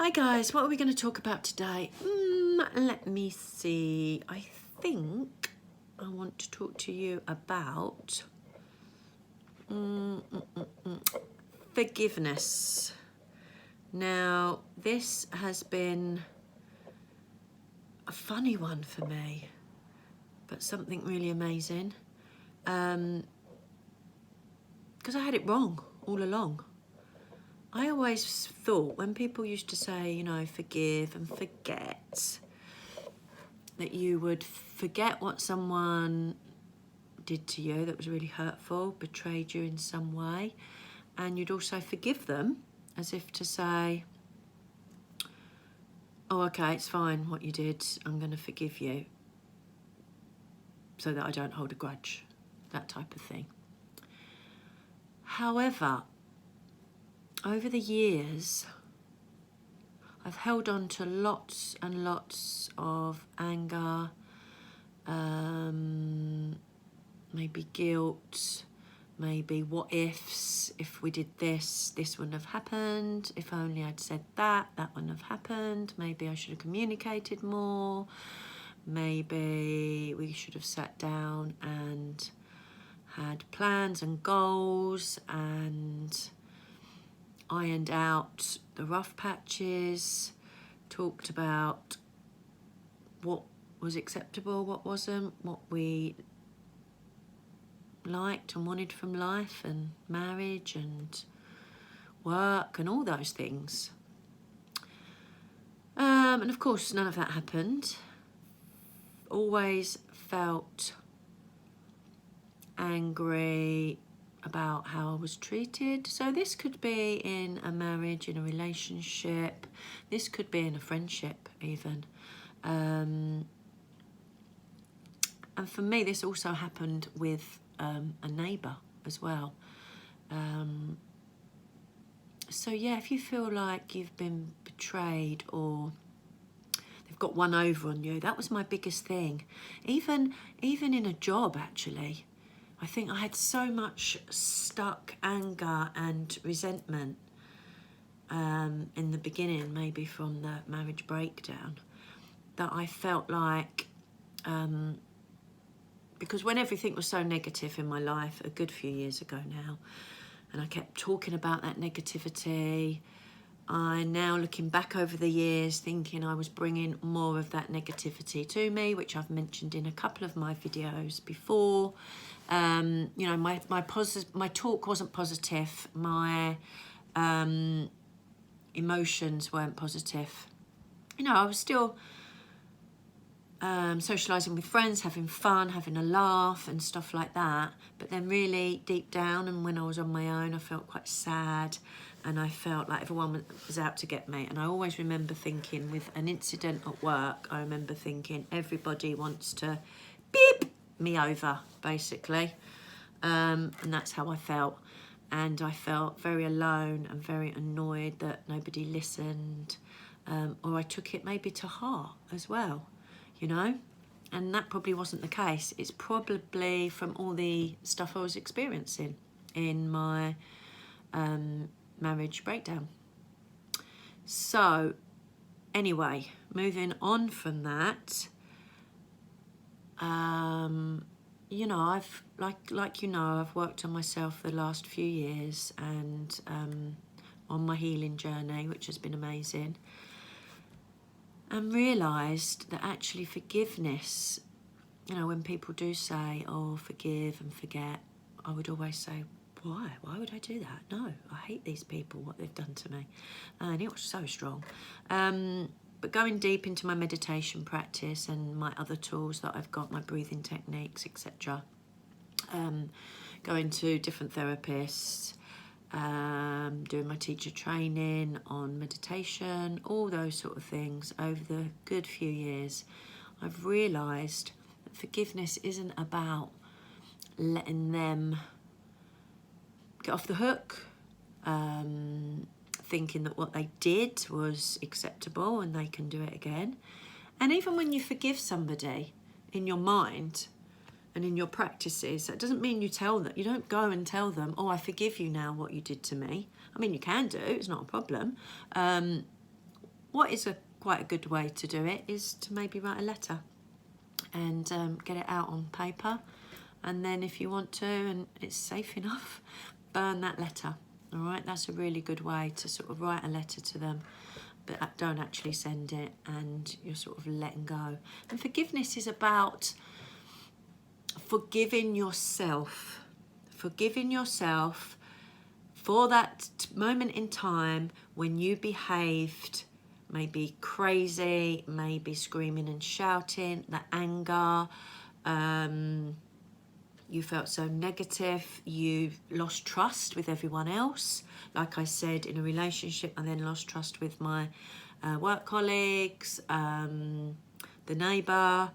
Hi guys, what are we going to talk about today? Let me see. I think I want to talk to you about forgiveness. Now, this has been a funny one for me, but something really amazing. Because I had it wrong all along. I always thought when people used to say, you know, forgive and forget, that you would forget what someone did to you that was really hurtful, betrayed you in some way, and you'd also forgive them as if to say, oh, okay, it's fine what you did, I'm going to forgive you so that I don't hold a grudge, that type of thing. However, over the years, I've held on to lots and lots of anger, maybe guilt, maybe what ifs. If we did this, this wouldn't have happened. If only I'd said that, that wouldn't have happened. Maybe I should have communicated more. Maybe we should have sat down and had plans and goals and ironed out the rough patches, talked about what was acceptable, what wasn't, what we liked and wanted from life and marriage and work and all those things. And of course, none of that happened. Always felt angry about how I was treated. So this could be in a marriage, in a relationship. This could be in a friendship even. And for me, this also happened with a neighbour as well. So yeah, if you feel like you've been betrayed or they've got one over on you, that was my biggest thing. Even in a job, actually. I think I had so much stuck anger and resentment in the beginning, maybe from the marriage breakdown, that I felt like, because when everything was so negative in my life, a good few years ago now, and I kept talking about that negativity, I now looking back over the years thinking I was bringing more of that negativity to me, which I've mentioned in a couple of my videos before. You know, my talk wasn't positive, my emotions weren't positive. You know, I was still socialising with friends, having fun, having a laugh and stuff like that. But then really deep down, and when I was on my own, I felt quite sad and I felt like everyone was out to get me. And I always remember thinking, with an incident at work, I remember thinking everybody wants to beep me over, basically. And that's how I felt. And I felt very alone and very annoyed that nobody listened, or I took it maybe to heart as well. You know, and that probably wasn't the case. It's probably from all the stuff I was experiencing in my marriage breakdown. So anyway, moving on from that, you know, I've I've worked on myself the last few years and on my healing journey, which has been amazing. And realised that actually forgiveness, you know, when people do say, oh, forgive and forget, I would always say, why? Why would I do that? No, I hate these people, what they've done to me. And it was so strong. But going deep into my meditation practice and my other tools that I've got, my breathing techniques, etc., going to different therapists, doing my teacher training on meditation, all those sort of things over the good few years, I've realised that forgiveness isn't about letting them get off the hook, thinking that what they did was acceptable and they can do it again. And even when you forgive somebody in your mind and in your practices, that doesn't mean you tell them. You don't go and tell them, oh, I forgive you now what you did to me. I mean, you can do, it's not a problem. what is quite a good way to do it is to maybe write a letter and get it out on paper, and then if you want to and it's safe enough, burn that letter. All right, that's a really good way to sort of write a letter to them, but don't actually send it, and you're sort of letting go. And forgiveness is about forgiving yourself for that moment in time when you behaved maybe crazy, maybe screaming and shouting, the anger, you felt so negative, you lost trust with everyone else. Like I said, in a relationship, I then lost trust with my work colleagues, the neighbour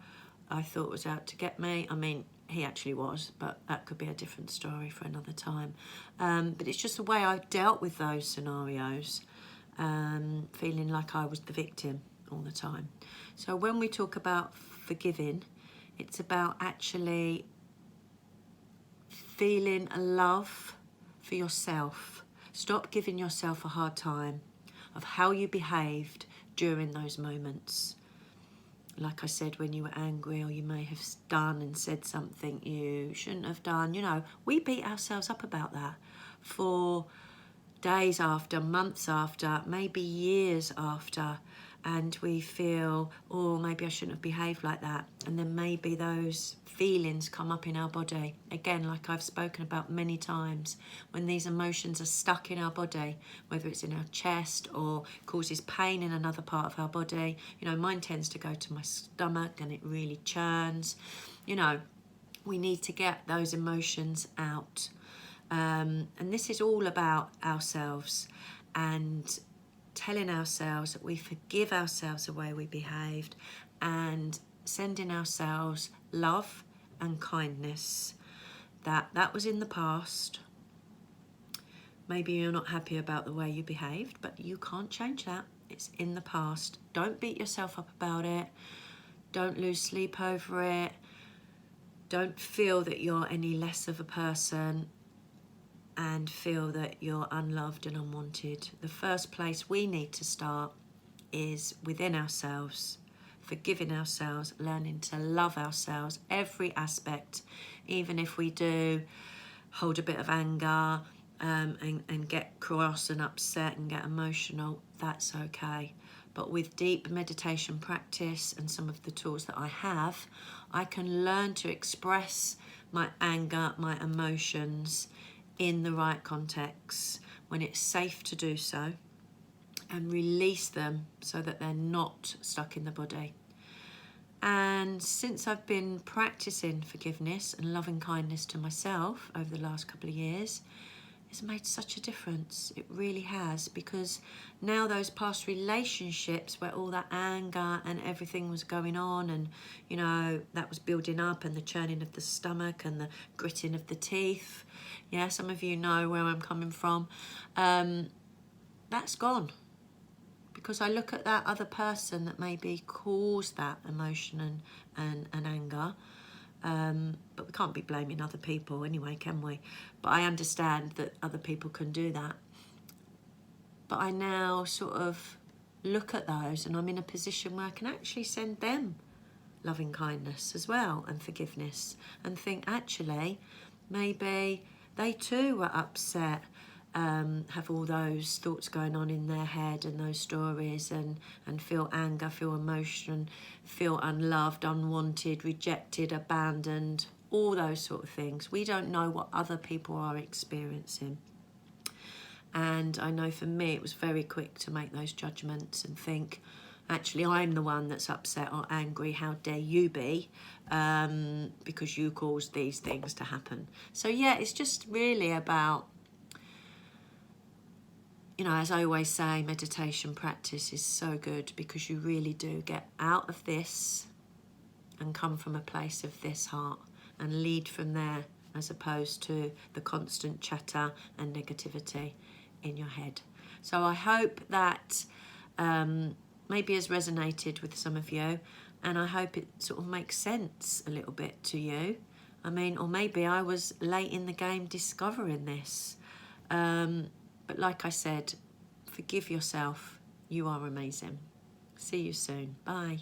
I thought was out to get me. I mean, he actually was, but that could be a different story for another time. But it's just the way I dealt with those scenarios, feeling like I was the victim all the time. So when we talk about forgiving, it's about actually feeling a love for yourself. Stop giving yourself a hard time of how you behaved during those moments. Like I said, when you were angry, or you may have done and said something you shouldn't have done. You know, we beat ourselves up about that for days after, months after, maybe years after, and we feel, oh, maybe I shouldn't have behaved like that. And then maybe those feelings come up in our body. Again, like I've spoken about many times, when these emotions are stuck in our body, whether it's in our chest or causes pain in another part of our body. You know, mine tends to go to my stomach and it really churns. You know, we need to get those emotions out. And this is all about ourselves and telling ourselves that we forgive ourselves the way we behaved, and sending ourselves love and kindness. That was in the past. Maybe you're not happy about the way you behaved, but you can't change that. It's in the past. Don't beat yourself up about it. Don't lose sleep over it. Don't feel that you're any less of a person and feel that you're unloved and unwanted. The first place we need to start is within ourselves, forgiving ourselves, learning to love ourselves, every aspect, even if we do hold a bit of anger and get cross and upset and get emotional, that's okay. But with deep meditation practice and some of the tools that I have, I can learn to express my anger, my emotions in the right context, when it's safe to do so, and release them so that they're not stuck in the body. And since I've been practicing forgiveness and loving kindness to myself over the last couple of years, it's made such a difference. It really has, because now those past relationships where all that anger and everything was going on, and you know, that was building up, and the churning of the stomach and the gritting of the teeth, yeah, some of you know where I'm coming from, that's gone, because I look at that other person that maybe caused that emotion and anger. But we can't be blaming other people anyway, can we? But I understand that other people can do that. But I now sort of look at those, and I'm in a position where I can actually send them loving kindness as well, and forgiveness, and think, actually, maybe they too were upset, have all those thoughts going on in their head and those stories, and feel anger, feel emotion, feel unloved, unwanted, rejected, abandoned, all those sort of things. We don't know what other people are experiencing. And I know for me it was very quick to make those judgments and think, actually, I'm the one that's upset or angry. How dare you be? Because you caused these things to happen. So yeah, it's just really about, you know, as I always say, meditation practice is so good, because you really do get out of this and come from a place of this heart and lead from there, as opposed to the constant chatter and negativity in your head. So I hope that maybe has resonated with some of you, and I hope it sort of makes sense a little bit to you. I mean, or maybe I was late in the game discovering this. But like I said, forgive yourself You are amazing. See you soon. Bye.